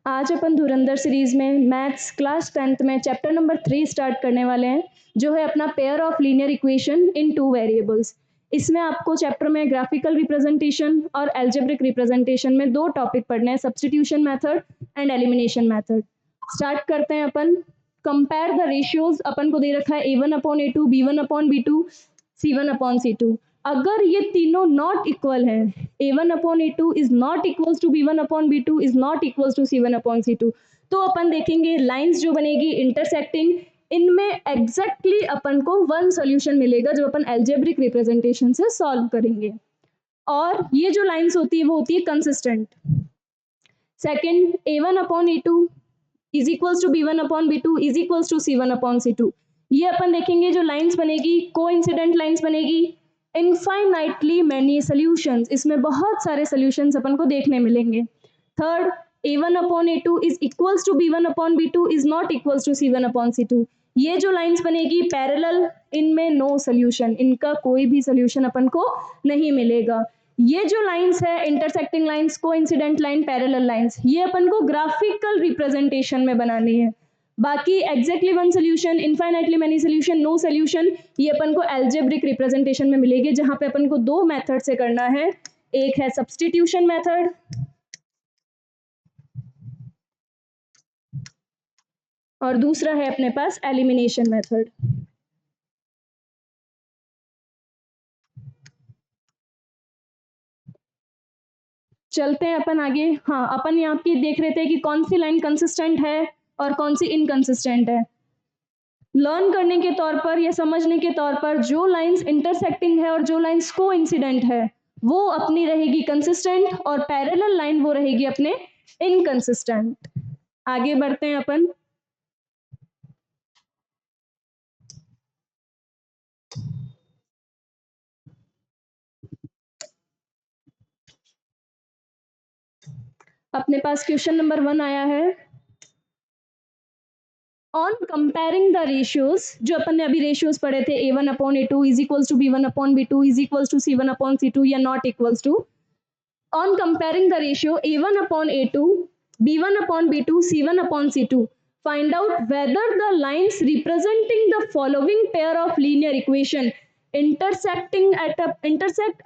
आज अपन धुरंधर सीरीज में maths class 10th में चैप्टर नंबर 3 स्टार्ट करने वाले हैं, जो है अपना pair of linear equation in 2 variables. इसमें आपको चैप्टर में ग्राफिकल रिप्रेजेंटेशन और एल्जेब्रिक रिप्रेजेंटेशन में 2 टॉपिक पढ़ने हैं, substitution method and elimination method. Start करते हैं अपन। कंपेयर द रेशियोज अपन को दे रखा है a1/a2, b1/b2, c1/c2। अगर ये तीनों नॉट इक्वल है, a1/a2 is not equals to b1/b2 is not equals to c1/c2, तो अपन देखेंगे लाइंस जो बनेगी इंटरसेक्टिंग, इनमें एग्जैक्टली अपन को वन सॉल्यूशन मिलेगा जो अपन एल्जेब्रिक रिप्रेजेंटेशन से सॉल्व करेंगे। और ये जो लाइंस होती है वो होती है consistent. Second, a1/a2 is equals to b1/b2 is equals to c1/c2। ये अपन देखेंगे जो लाइंस बनेगी कोइंसिडेंट लाइंस बनेगी। इनफाइनाइटली मैनी सॉल्यूशंस, इसमें बहुत सारे सॉल्यूशंस अपन को देखने मिलेंगे। Third, a1/a2 is equals to b1/b2 is not equals to c1/c2। ये जो लाइंस बनेगी पैरेलल, इनमें नो सॉल्यूशन, इनका कोई भी सॉल्यूशन अपन को नहीं मिलेगा। ये जो लाइंस है intersecting lines, coincident line, parallel lines, ये अपन को ग्राफिकल रिप्रेजेंटेशन में बनानी है। बाकी exactly one solution, infinitely many solution, no solution, ये अपन को एल्जेब्रिक रिप्रेजेंटेशन में मिलेगी, जहां पे अपन को 2 मेथड से करना है। एक है सब्स्टिट्यूशन मेथड और दूसरा है अपने पास एलिमिनेशन मेथड। चलते हैं अपन आगे। हाँ, अपन यहाँ की देख रहे थे कि कौन सी लाइन कंसिस्टेंट है और कौन सी इनकंसिस्टेंट है। लर्न करने के तौर पर या समझने के तौर पर, जो लाइंस इंटरसेक्टिंग है और जो लाइंस कोइंसिडेंट है वो अपनी रहेगी कंसिस्टेंट, और पैरेलल लाइन वो रहेगी अपने इनकंसिस्टेंट। आगे बढ़ते हैं अपन। अपने पास क्वेश्चन नंबर 1 आया है। ऑन कंपेयरिंग द रेशियोज, जो अपन ने अभी रेशियोज पढ़े थे a1/a2 is equals to b1/b2 is equals to c1/c2 या not equals to. On comparing the ratio a1/a2, b1/b2, c1/c2, find out whether the lines representing the following pair of linear equation intersect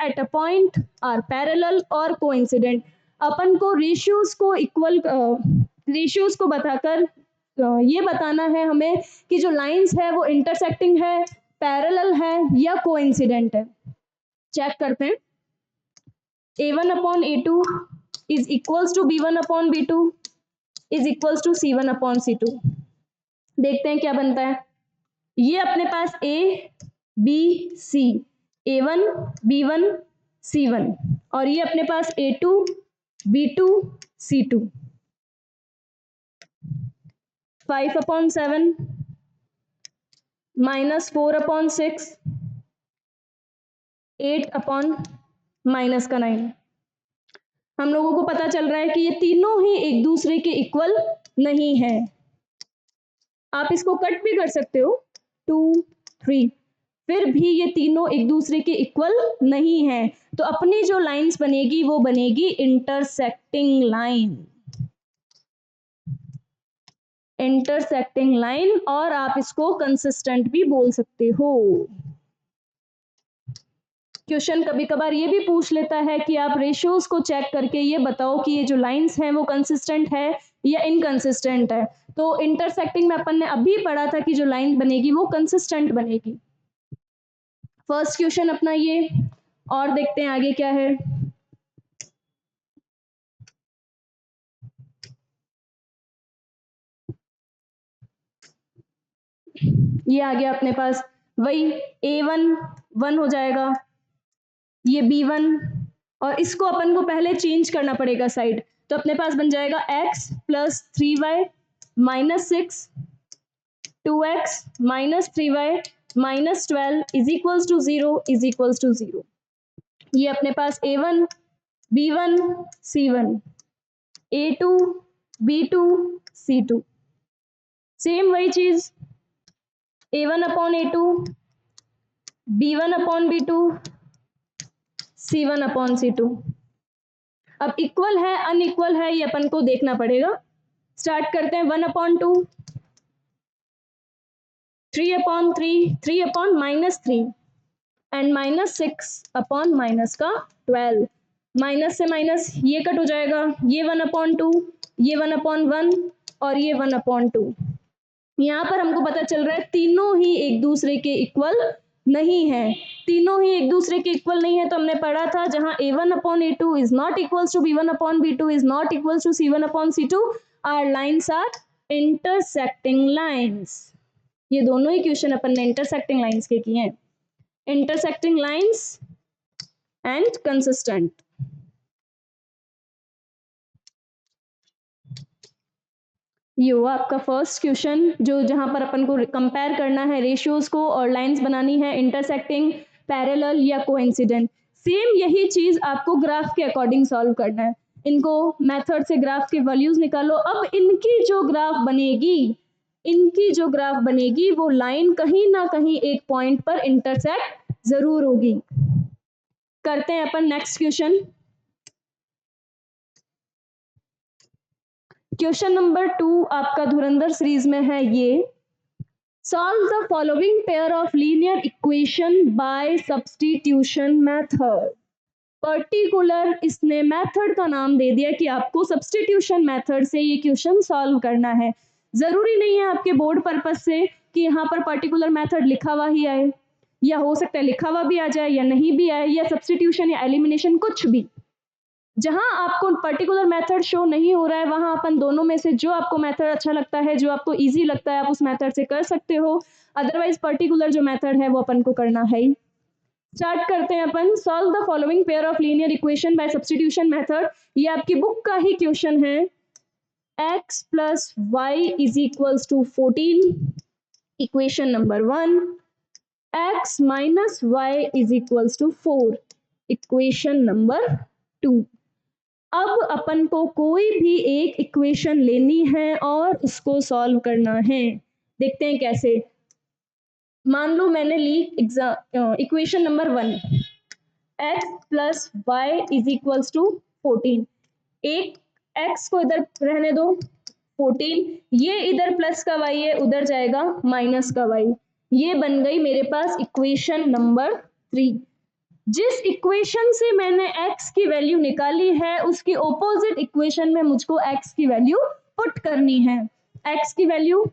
at a point are parallel or coincident। अपन को ratios को equal ratios को बताकर ये बताना है हमें कि जो लाइंस है वो इंटरसेक्टिंग है, पैरेलल है या कोइंसिडेंट है। चेक करते हैं। a1/a2 is equals to b1/b2 is equals to c1/c2। देखते हैं क्या बनता है। ये अपने पास a b c, a1 b1 c1, और ये अपने पास a2 b2 c2। 5/7 -4/6 8/-9। हम लोगों को पता चल रहा है कि ये तीनों ही एक दूसरे के इक्वल नहीं है। आप इसको कट भी कर सकते हो 2 3, फिर भी ये तीनों एक दूसरे के इक्वल नहीं है, तो अपनी जो लाइंस बनेगी वो बनेगी इंटरसेक्टिंग लाइन। इंटरसेक्टिंग लाइन, और आप इसको कंसिस्टेंट भी बोल सकते हो। क्वेश्चन कभी कभार ये भी पूछ लेता है कि आप रेशियोज को चेक करके ये बताओ कि ये जो लाइंस हैं वो कंसिस्टेंट है या इनकंसिस्टेंट है। तो इंटरसेक्टिंग में अपन ने अभी पढ़ा था कि जो लाइन बनेगी वो कंसिस्टेंट बनेगी। फर्स्ट क्वेश्चन अपना ये, और देखते हैं आगे क्या है। ये आ गया अपने पास वही a1 1 हो जाएगा, ये b1, और इसको अपन को पहले चेंज करना पड़ेगा साइड, तो अपने पास बन जाएगा x + 3y - 6 2x - 3y - 12 is equals to 0 is equals to 0। ये अपने पास a1 b1 c1, a2 b2 c2, same वही चीज a1/a2 b1/b2 c1/c2। अब इक्वल है अनइक्वल है ये अपन को देखना पड़ेगा। स्टार्ट करते हैं 1/2, 3/3, 3/-3 एंड -6/-12। माइनस से माइनस ये कट हो जाएगा, ये 1/2, ये 1/1 और ये 1/2। यहाँ पर हमको पता चल रहा है तीनों ही एक दूसरे के इक्वल नहीं है। तीनों ही एक दूसरे के इक्वल नहीं है तो हमने पढ़ा था जहां A1/A2 is not equals to B1/B2 is not equals to C1/C2 are lines are intersecting lines. ये दोनों ही क्वेश्चन अपन ने इंटरसेक्टिंग लाइन्स के किए हैं। Intersecting lines and consistent. ये हुआ आपका फर्स्ट क्वेश्चन जो जहां पर अपन को कंपेयर करना है रेशियोज को और लाइंस बनानी है इंटरसेक्टिंग, पैरेलल या कोइंसिडेंट। सेम यही चीज आपको ग्राफ के अकॉर्डिंग सॉल्व करना है। इनको मेथड से ग्राफ के वैल्यूज निकालो। अब इनकी जो ग्राफ बनेगी वो लाइन कहीं ना कहीं एक पॉइंट पर इंटरसेक्ट जरूर होगी। करते हैं अपन नेक्स्ट क्वेश्चन। क्वेश्चन नंबर 2 आपका धुरंधर सीरीज में है ये। Solve the following pair of linear equation by substitution method। Particular इसने मेथड का नाम दे दिया कि आपको सब्सटीट्यूशन मेथड से ये क्वेश्चन सॉल्व करना है। जरूरी नहीं है आपके बोर्ड पर्पस से कि यहाँ पर पर्टिकुलर मेथड लिखा हुआ ही आए, या हो सकता है लिखा हुआ भी आ जाए या नहीं भी आए, या सब्सटीट्यूशन या एलिमिनेशन कुछ भी। जहां आपको पर्टिकुलर मेथड शो नहीं हो रहा है वहां अपन दोनों में से जो आपको मेथड अच्छा लगता है, जो आपको इजी लगता है, आप उस मेथड से कर सकते हो। अदरवाइज पर्टिकुलर जो मेथड है वो अपन को करना है ही। स्टार्ट करते हैं अपन। Solve the following pair of linear equation by substitution method. ये आपकी बुक का ही क्वेश्चन है। x plus y is equals to 14, equation number 1। x minus Y is equals to 4, equation number 2। अब अपन को कोई भी एक इक्वेशन लेनी है और उसको सॉल्व करना है। देखते हैं कैसे। मान लो मैंने ली equation number 1, x plus y is equals to 14। एक x को इधर रहने दो 14, ये इधर प्लस का y है, उधर जाएगा माइनस का y। ये बन गई मेरे पास इक्वेशन नंबर 3। जिस इक्वेशन से मैंने x की वैल्यू निकाली है उसकी ऑपोजिट इक्वेशन में मुझको x की वैल्यू पुट करनी है। x की वैल्यू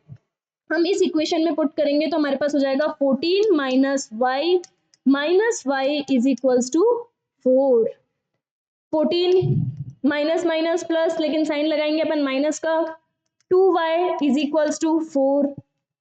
हम इस इक्वेशन में पुट करेंगे तो हमारे पास हो जाएगा 14 minus Y is equals to 4। 14 minus minus plus, लेकिन साइन लगाएंगे अपन माइनस का। 2y is equals to 4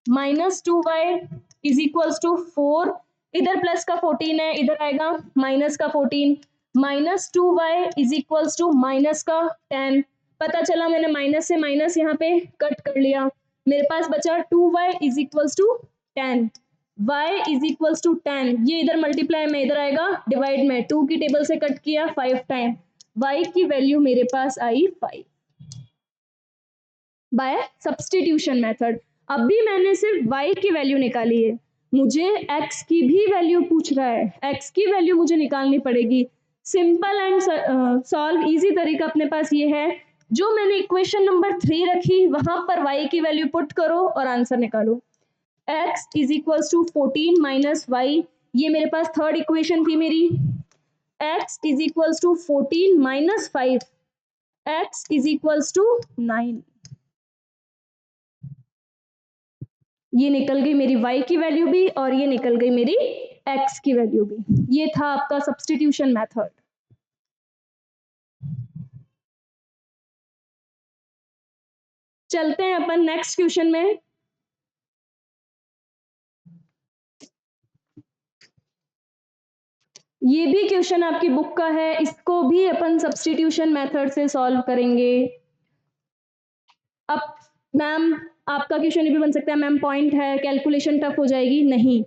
minus 2y is equals to 4। इधर प्लस का 14 है, इधर आएगा माइनस का 14। Minus 2y is equals to minus का 10। पता चला मैंने माइनस से माइनस यहाँ पे कट कर लिया, मेरे पास बचा 2y is equals to 10। y is equals to 10, ये इधर मल्टीप्लाई में इधर आएगा डिवाइड में, 2 की टेबल से कट किया 5 टाइम, y की वैल्यू मेरे पास आई 5 बाय सब्सटीट्यूशन मेथड। अभी मैंने सिर्फ y की वैल्यू निकाली है, मुझे x की भी वैल्यू पूछ रहा है, x की वैल्यू मुझे निकालनी पड़ेगी। सिंपल एंड सॉल्व इजी तरीका अपने पास ये है, जो मैंने इक्वेशन नंबर 3 रखी वहां पर y की वैल्यू पुट करो और आंसर निकालो। x is equals to 14 minus Y, ये मेरे पास थर्ड इक्वेशन थी मेरी। x is equals to 14 minus 5, x is equals to 9। ये निकल गई मेरी y की वैल्यू भी और ये निकल गई मेरी x की वैल्यू भी। ये था आपका सब्सटीट्यूशन मेथड। चलते हैं अपन नेक्स्ट क्वेश्चन में। ये भी क्वेश्चन आपकी बुक का है, इसको भी अपन सब्सटीट्यूशन मेथड से सॉल्व करेंगे। अब मैम आपका क्वेश्चन ये भी बन सकता है, मैम पॉइंट है कैलकुलेशन टफ हो जाएगी। नहीं,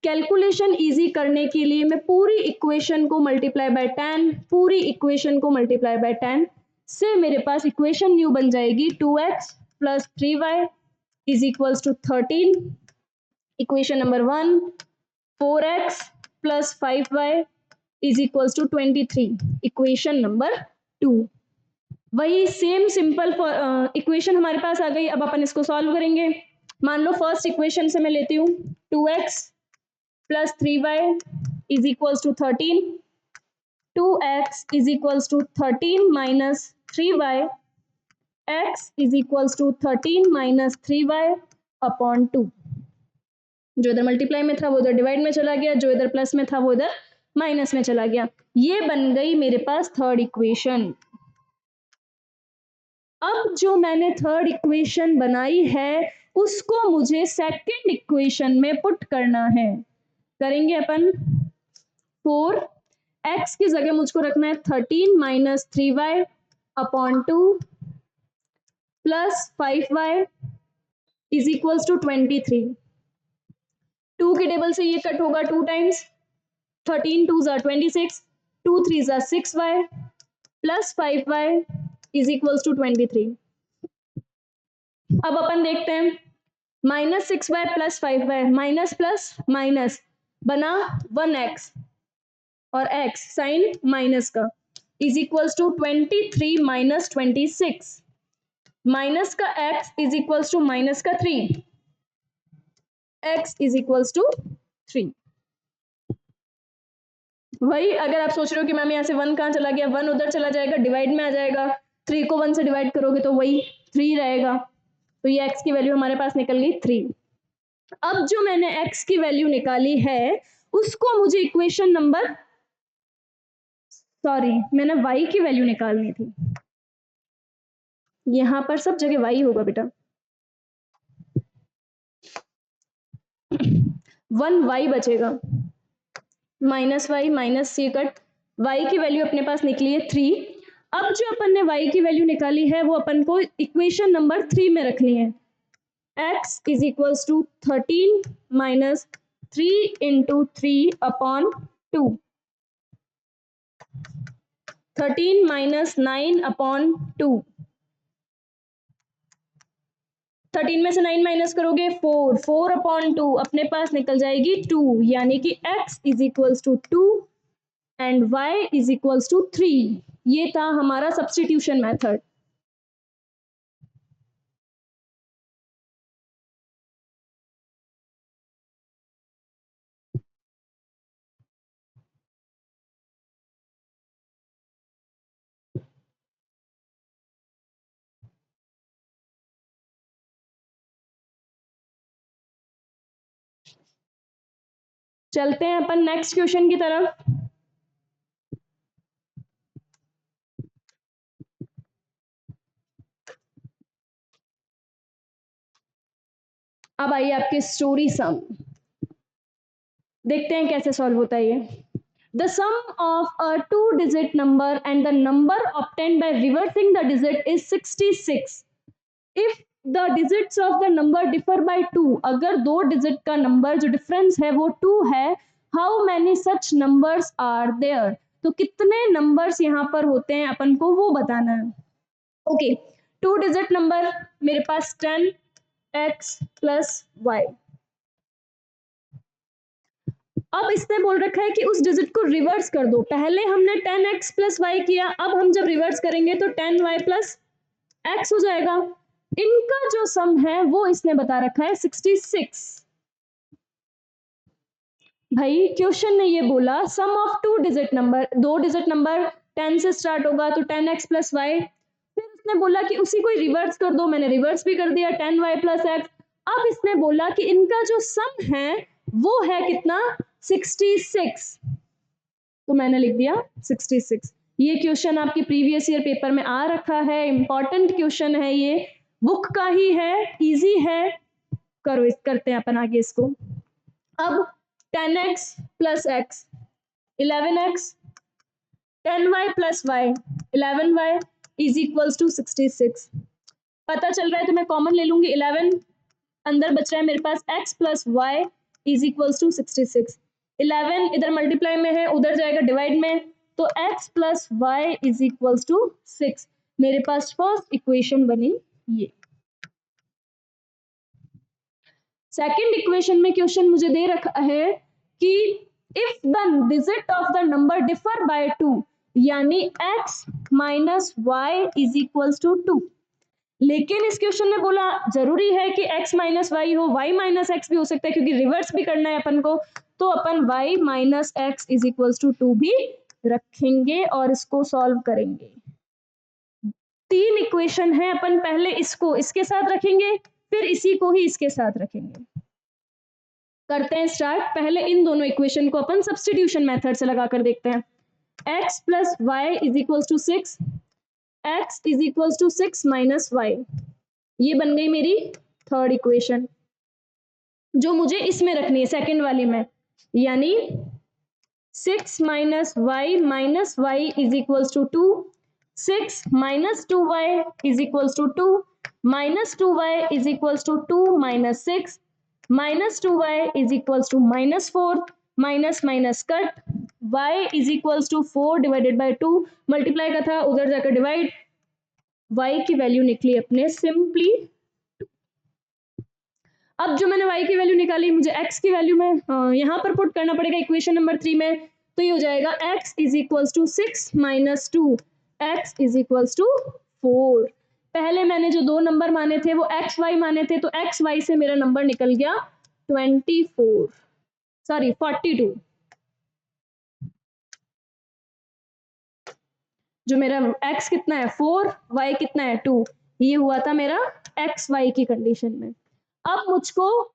कैलकुलेशन इजी करने के लिए मैं पूरी इक्वेशन को मल्टीप्लाई बाय 10, पूरी इक्वेशन को मल्टीप्लाई बाय 10 से मेरे पास इक्वेशन न्यू बन जाएगी 2x plus 3y is equals to 13, equation number 1। 4x plus 5y is equals to 23, equation number 2। वही सेम सिंपल इक्वेशन हमारे पास आ गई। अब अपन इसको सॉल्व करेंगे। मान लो फर्स्ट इक्वेशन से मैं लेती हूँ 2x plus 3y is equals to 13, 2x is equals to 13 minus 3y, x is equals to 13 minus 3y upon 2। जो इधर मल्टीप्लाई में था वो इधर डिवाइड में चला गया, जो इधर प्लस में था वो इधर माइनस में चला गया। ये बन गई मेरे पास थर्ड इक्वेशन। अब जो मैंने थर्ड इक्वेशन बनाई है उसको मुझे सेकंड इक्वेशन में पुट करना है। करेंगे अपन। 4x की जगह मुझको रखना है 13 minus 3y upon 2 plus 5y is equals to 23। 2 के टेबल से ये कट होगा 2 टाइम्स, 13 2 ज़ा 26, 2 3 ज़ा 6y plus 5y is equals to 23। अब अपन देखते हैं minus 6y plus 5y, minus plus minus बना 1x और x साइन माइनस का is equals to 23 minus 26, minus का x is equals to minus का 3, x इज इक्वल्स टू 3। वही अगर आप सोच रहे हो कि मैम यहाँ से 1 कहाँ चला गया, 1 उधर चला जाएगा, डिवाइड में आ जाएगा, 3 को 1 से डिवाइड करोगे तो वही 3 रहेगा। तो ये x की वैल्यू हमारे पास निकल गई 3। अब जो मैंने x की वैल्यू निकाली है उसको मुझे इक्वेशन नंबर, सॉरी मैंने y की वैल्यू निकालनी थी। यहां पर सब जगह y होगा बेटा। 1y बचेगा, माइनस वाई माइनस सी कट, y की वैल्यू अपने पास निकली है 3। अब जो अपन ने y की वैल्यू निकाली है वो अपन को इक्वेशन नंबर 3 में रखनी है। x is equals to 13 minus 3 into 3 upon 2, 13 minus 9 upon 2, 13 में से 9 माइनस करोगे 4, 4 अपॉन 2 अपने पास निकल जाएगी 2, यानी कि x is equals to 2 and y is equals to 3। ये था हमारा सब्स्टिट्यूशन मेथड। चलते हैं अपन नेक्स्ट क्वेश्चन की तरफ। अब आइए आपके स्टोरी सम, देखते हैं कैसे सॉल्व होता है ये। The sum of a 2-digit number and the number obtained by reversing the digit is 66 if the digits of the number differ by 2। अगर 2 डिजिट का नंबर जो डिफरेंस है वो 2 है, how many such numbers are there, तो कितने numbers यहाँ पर होते हैं अपन को वो बताना है। ओके 2 डिजिट नंबर मेरे पास 10x प्लस y। अब इसने बोल रखा है कि उस डिजिट को रिवर्स कर दो। पहले हमने 10x प्लस वाई किया, अब हम जब रिवर्स करेंगे तो 10y प्लस x हो जाएगा। इनका जो सम है वो इसने बता रखा है 66। भाई क्वेश्चन ने ये बोला sum of 2 digit number, 2 digit number 10 से स्टार्ट होगा तो 10x प्लस वाई, फिर उसने बोला कि उसी को रिवर्स कर दो, मैंने रिवर्स भी कर दिया 10y प्लस x। अब इसने बोला कि इनका जो सम है वो है कितना 66, तो मैंने लिख दिया 66। ये क्वेश्चन आपके प्रीवियस ईयर पेपर में आ रखा है, इंपॉर्टेंट क्वेश्चन है, ये बुक का ही है, इजी है। करो इस करते हैं अपन आगे इसको। अब 10x plus x 11x, 10y plus y 11y is equals to 66। पता चल रहा है तो मैं कॉमन ले लूंगी 11, अंदर बच रहा है मेरे पास x plus y is equals to 66। 11 इधर मल्टीप्लाई में है, उधर जाएगा डिवाइड में, तो x plus y is equals to 6। मेरे पास फर्स्ट इक्वेशन बनी ये। सेकंड इक्वेशन में क्वेश्चन मुझे दे रखा है कि if the digit of the number differ by 2, यानी x minus Y is equals to 2। लेकिन इस क्वेश्चन में बोला जरूरी है कि x माइनस वाई हो, y माइनस एक्स भी हो सकता है क्योंकि रिवर्स भी करना है अपन को, तो अपन y minus x is equals to 2 भी रखेंगे और इसको सॉल्व करेंगे। 3 इक्वेशन है, अपन पहले इसको इसके साथ रखेंगे, फिर इसी को ही इसके साथ रखेंगे। करते हैं स्टार्ट। पहले इन दोनों इक्वेशन को अपन सब्स्टिट्यूशन मेथड से लगाकर देखते हैं। x plus y is equals to 6, x is equals to 6 minus Y, ये बन गई मेरी थर्ड इक्वेशन जो मुझे इसमें रखनी है सेकंड वाली में, यानी 6 minus Y is equals to 2, 6 minus 2y is equals to 2, minus 2y is equals to 2 minus 6, minus 2y is equals to minus 4, minus minus cut, y is equals to 4 divided by 2, multiply का था उधर जाकर divide, y की value निकली अपने simply. अब जो मैंने y की वैल्यू निकाली, मुझे x की वैल्यू में यहाँ पर पुट करना पड़ेगा इक्वेशन नंबर 3 में, तो ये हो जाएगा x is equals to 6 minus 2, x is equals to 4। पहले मैंने जो 2 नंबर माने थे वो x y माने थे, तो x y से मेरा नंबर निकल गया 42। जो मेरा x कितना है 4, y कितना है 2, ये हुआ था मेरा x y की कंडीशन में। अब मुझको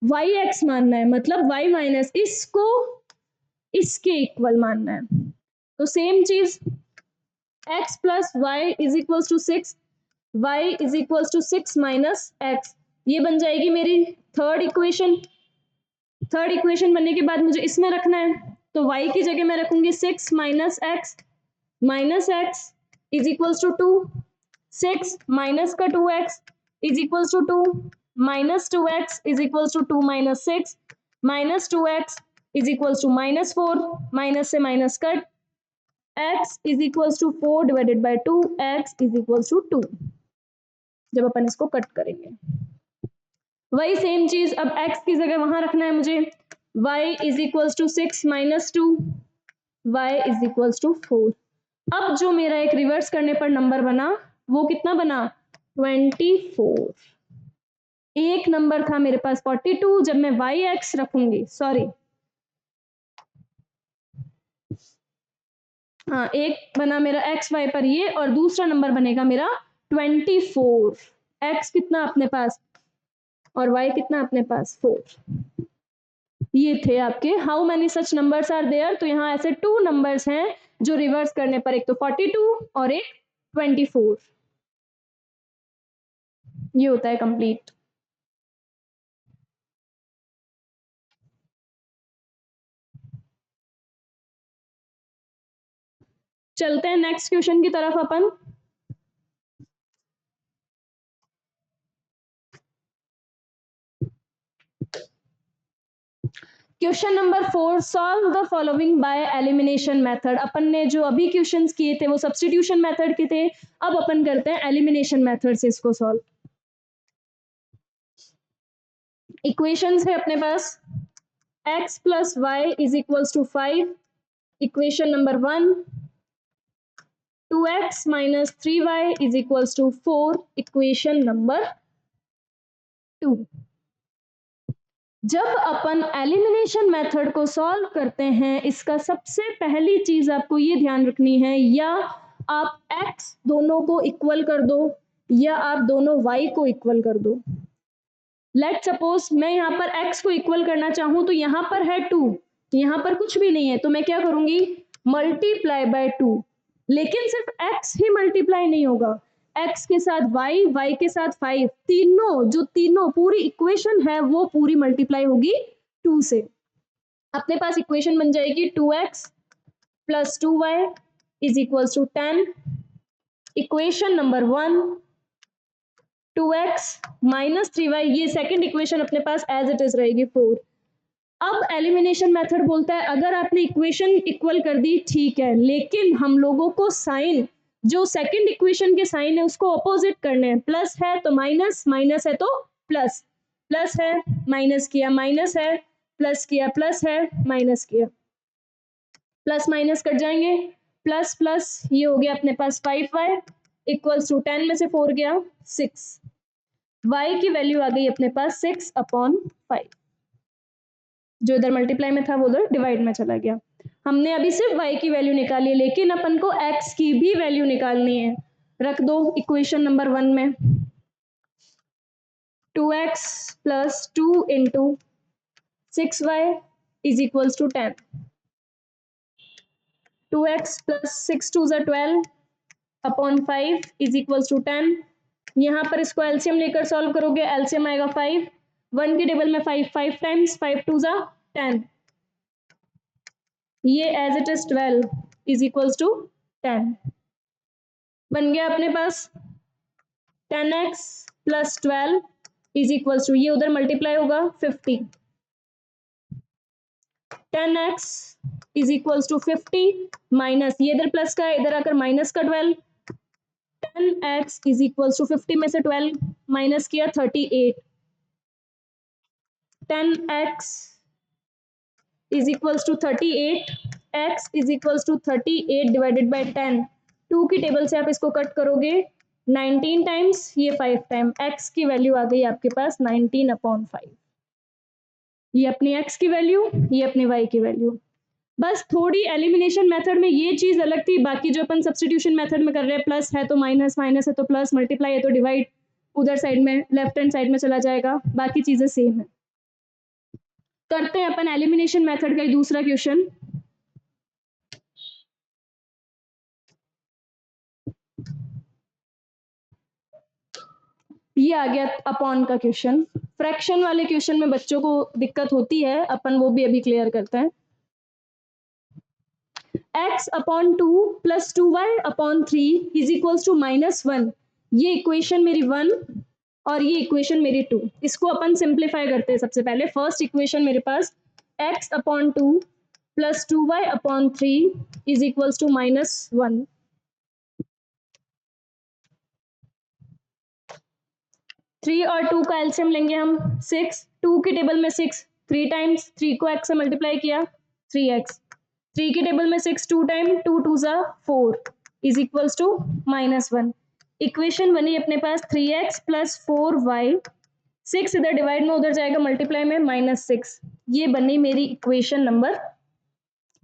y x मानना है, मतलब y माइनस इसको इसके इक्वल मानना है, तो सेम चीज x plus y is equals to 6, y is equals to 6 minus x, ये बन जाएगी मेरी थर्ड इक्वेशन। थर्ड इक्वेशन बनने के बाद मुझे इसमें रखना है, तो y की जगह मैं रखूंगी 6 minus x is equals to 2, 6 minus का 2x is equals to 2, minus 2x is equals to 2 minus 6, minus 2x is equals to minus 4, minus से minus cut, x is equals to 4 divided by 2, x is equals to 2। जब अपन इसको cut करेंगे वही same चीज, अब x की जगह वहां रखना है मुझे, y is equals to 6 minus 2, y is equals to 4। अब जो मेरा एक रिवर्स करने पर नंबर बना वो कितना बना 24। एक नंबर था मेरे पास 42, जब मैं वाई एक्स रखूंगी, सॉरी हाँ, एक बना मेरा एक्स वाई पर ये, और दूसरा नंबर बनेगा मेरा 24। एक्स कितना अपने पास और वाई कितना अपने पास 4। ये थे आपके how many such numbers are there. तो यहाँ ऐसे 2 नंबर्स हैं जो रिवर्स करने पर, एक तो 42 और एक 24। ये होता है कंप्लीट। चलते हैं नेक्स्ट क्वेश्चन की तरफ अपन। Question number 4, solve the following by elimination method. अपन ने जो अभी क्वेश्चंस किए थे वो सब्स्टिट्यूशन मेथड के थे, अब अपन करते हैं एलिमिनेशन मेथड से इसको सॉल्व। इक्वेशंस है अपने पास x plus y is equals to 5, equation number 1, 2x minus 3y is equals to 4, equation number 2। जब अपन एलिमिनेशन मेथड को सॉल्व करते हैं, इसका सबसे पहली चीज आपको ये ध्यान रखनी है, या आप x दोनों को इक्वल कर दो या आप दोनों y को इक्वल कर दो। लेट सपोज मैं यहाँ पर x को इक्वल करना चाहूं, तो यहाँ पर है 2, यहाँ पर कुछ भी नहीं है, तो मैं क्या करूंगी मल्टीप्लाई बाय 2। लेकिन सिर्फ x ही मल्टीप्लाई नहीं होगा, x के साथ y, y के साथ 5, तीनों पूरी इक्वेशन है वो पूरी मल्टीप्लाई होगी 2 से। अपने पास इक्वेशन बन जाएगी 2x plus 2y is equals to 10, equation number 1, 2x minus 3y, ये सेकेंड इक्वेशन अपने पास एज इट इज रहेगी 4। अब एलिमिनेशन मेथड बोलता है अगर आपने इक्वेशन इक्वल कर दी ठीक है, लेकिन हम लोगों को साइन, जो सेकंड इक्वेशन के साइन है उसको अपोजिट करने हैं। प्लस है तो माइनस, माइनस है तो प्लस, प्लस है माइनस किया, माइनस है प्लस किया, प्लस है माइनस किया, प्लस माइनस कट जाएंगे, प्लस प्लस ये हो गया अपने पास 5y इक्वल्स टू 10 में से 4 गया 6, y की वैल्यू आ गई अपने पास 6/5, जो इधर मल्टीप्लाई में था वो उधर डिवाइड में चला गया। हमने अभी सिर्फ y की वैल्यू निकाली है, लेकिन अपन को x की भी वैल्यू निकालनी है। रख दो इक्वेशन नंबर 1 में, 2x plus 2 into 6y is equals to 10, 2x plus 6 2 ज़ा 12 अपॉन 5 इज इक्वल्स टू 10। यहाँ पर इसको एलसीएम लेकर सॉल्व करोगे, एलसीएम आएगा 5, 1 की टेबल में 5 5 टाइम्स 5 2 ज़ा 10, ये as it is 12 is equals to 10। बन गया अपने पास 10x plus 12 is equals to, ये उधर मल्टीप्लाई होगा 50, 10x is equals to 50 minus ये इधर प्लस का इधर आकर माइनस का 12, 10x इज इक्वल्स टू 50 में से 12 माइनस किया 38, 10x is equals to 38, x is equals to 38 divided by 10, 2 की टेबल से आप इसको कट करोगे 19 टाइम्स, ये 5 टाइम, x की वैल्यू आ गई आपके पास 19/5, ये अपनी x की वैल्यू, ये अपनी y की वैल्यू। बस थोड़ी एलिमिनेशन मेथड में ये चीज अलग थी, बाकी जो अपन सब्स्टिट्यूशन मेथड में कर रहे हैं, प्लस है तो माइनस, माइनस है तो प्लस, मल्टीप्लाई है तो डिवाइड, उधर साइड में लेफ्ट हैंड साइड में चला जाएगा, बाकी चीजें सेम है। करते हैं अपन एलिमिनेशन मेथड का दूसरा क्वेश्चन। ये आ गया अपॉन का क्वेश्चन। फ्रैक्शन वाले क्वेश्चन में बच्चों को दिक्कत होती है, अपन वो भी अभी क्लियर करते हैं। x upon 2 plus 2y upon 3 is equals to -1, ये इक्वेशन मेरी 1 और ये इक्वेशन मेरी 2। इसको अपन सिंप्लीफाई करते हैं। सबसे पहले फर्स्ट इक्वेशन मेरे पास x upon 2 plus 2y upon 3 is equals to -1। 3 और 2 का एलसीएम लेंगे हम 6, 2 की टेबल में 6 3 टाइम्स, 3 को x से मल्टीप्लाई किया 3x, 3 की टेबल में 6 2 टाइम, 2 2 ज़ा 4 इज इक्वल्स टू -1। इक्वेशन बनी अपने पास 3x प्लस 4y, 6 इधर डिवाइड में उधर जाएगा मल्टीप्लाई में -6, ये बनी मेरी इक्वेशन नंबर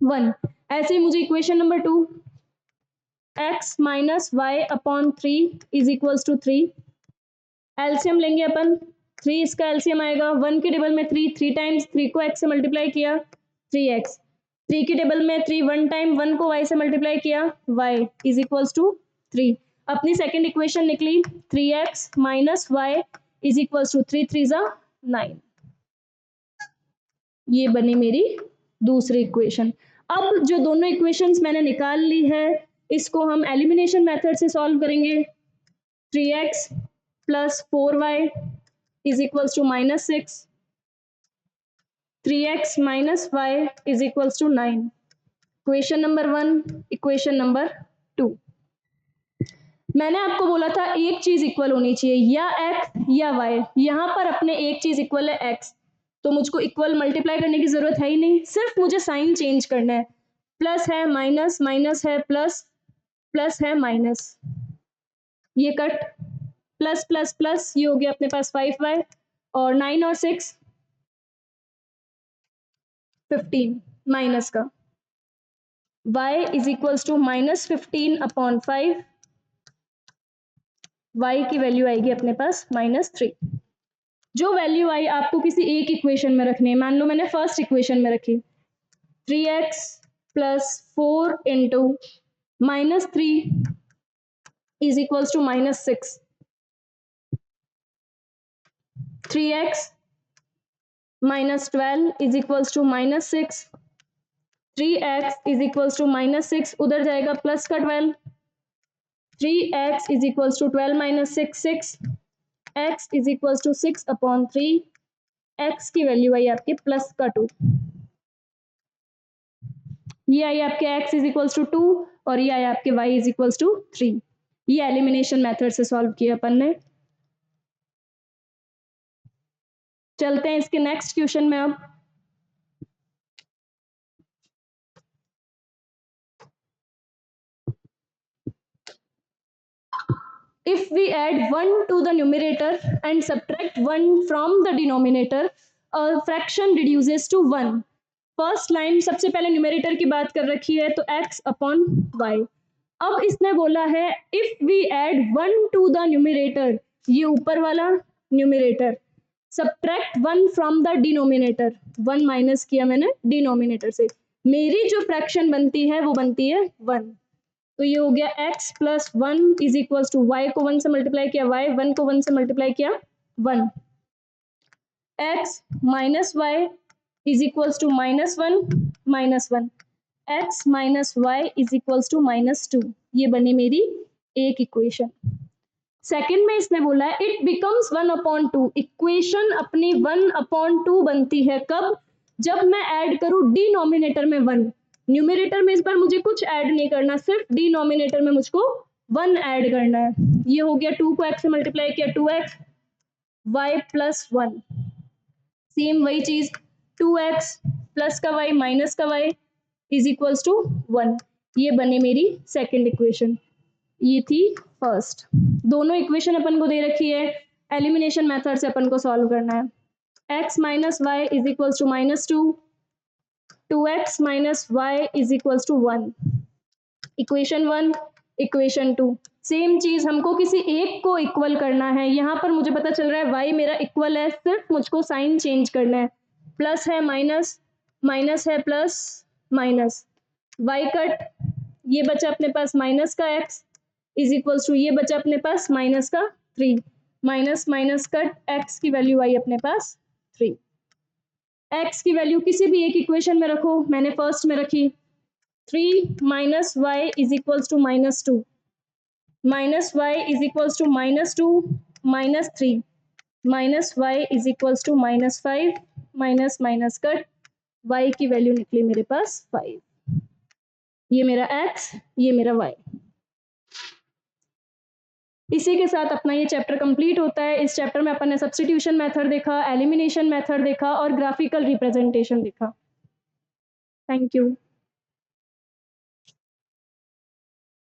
1। ऐसे ही मुझे equation number 2 x minus y upon 3 is equals to 3, LCM लेंगे अपन 3, इसका एलसीएम आएगा 1 की टेबल में 3 3 टाइम्स, 3 को x से मल्टीप्लाई किया 3x, 3 की टेबल में 3 1 टाइम, 1 को y से मल्टीप्लाई किया y इज इक्वल्स टू 3। अपनी सेकंड इक्वेशन निकली 3x minus Y is equals to 3 3 ज़ा 9, ये बनी मेरी दूसरी इक्वेशन। अब जो दोनों इक्वेशंस मैंने निकाल ली है, इसको हम एलिमिनेशन मेथड से सॉल्व करेंगे। 3x plus 4y is equals to -6, 3x minus y is equals to 9। Equation number 1, equation number 2। मैंने आपको बोला था एक चीज इक्वल होनी चाहिए, या x या y। यहाँ पर अपने एक चीज इक्वल है x, तो मुझको इक्वल मल्टीप्लाई करने की जरूरत है ही नहीं, सिर्फ मुझे साइन चेंज करना है। प्लस है माइनस, माइनस है प्लस, प्लस है माइनस, ये कट, प्लस प्लस प्लस, ये हो गया अपने पास 5y और 9 और 6 15 माइनस का, y is equals to -15/5, y की वैल्यू आएगी अपने पास -3। जो वैल्यू आई आपको किसी एक इक्वेशन में रखनी है। मान लो मैंने फर्स्ट इक्वेशन में रखी 3x plus 4 into -3 is equals to -6, 3x minus 12 is equals to -6, 3x is equals to -6, उधर जाएगा प्लस का 12, 3x is equals to 12 minus 6 6, x is equals to 6/3, x की वैल्यू आई आपके प्लस का 2, ये आई आपके x इज इक्वल्स टू 2 और ये आई आपके y इज इक्वल्स टू 3। ये एलिमिनेशन मेथड से सॉल्व किया अपन ने। चलते हैं इसके नेक्स्ट क्वेश्चन में। अब if we add 1 to the numerator and subtract 1 from the denominator, a fraction reduces to 1. First line सबसे पहले न्यूमरेटर की बात कर रखी है तो x अपॉन y. अब इसने बोला है if we add 1 to the numerator, ये ऊपर वाला numerator, subtract 1 from the denominator, 1 minus किया मैंने डिनोमिनेटर से, मेरी जो फ्रैक्शन बनती है वो बनती है 1. तो ये हो गया x plus 1 is equals to y को 1 से मल्टीप्लाई किया, y 1 को 1 से मल्टीप्लाई किया 1, x minus y is equals to -1, x minus Y is equals to -2. ये बनी मेरी एक इक्वेशन. सेकेंड में इसने बोला है इट बिकम्स 1/2. इक्वेशन अपनी 1/2 बनती है कब? जब मैं ऐड करूं डिनोमिनेटर में 1. न्यूमरेटर में इस बार मुझे कुछ ऐड नहीं करना, सिर्फ डिनोमिनेटर में मुझको 1 ऐड करना है. ये हो गया 2 को x से मल्टीप्लाई किया 2x, y प्लस 1, सेम वही चीज 2x प्लस का y माइनस का y इज इक्वल्स टू 1. ये बने मेरी सेकेंड इक्वेशन. ये थी फर्स्ट. दोनों इक्वेशन अपन को दे रखी है, एलिमिनेशन मेथड से अपन को सॉल्व करना है. x minus Y is equals to -2, 2x minus Y is equals to 1. Equation 1, equation 2, same चीज हमको किसी एक को इक्वल करना है. यहाँ पर मुझे पता चल रहा है y मेरा इक्वल है, सिर्फ मुझको साइन चेंज करना है. प्लस है माइनस, माइनस है प्लस, माइनस, y कट, ये बचा अपने पास माइनस का x इज इक्वल्स टू ये बचा अपने पास माइनस का 3, माइनस माइनस कट, x की वैल्यू आई अपने पास 3. x की वैल्यू किसी भी एक इक्वेशन में रखो, मैंने फर्स्ट में रखी 3 minus Y is equals to -2, minus Y is equals to -2 -3, minus Y is equals to -5, minus minus cut, y की वैल्यू निकली मेरे पास 5. ये मेरा x, ये मेरा y. इसी के साथ अपना ये चैप्टर कंप्लीट होता है. इस चैप्टर में अपन ने सब्स्टिट्यूशन मेथड देखा, एलिमिनेशन मेथड देखा और ग्राफिकल रिप्रेजेंटेशन देखा. Thank you.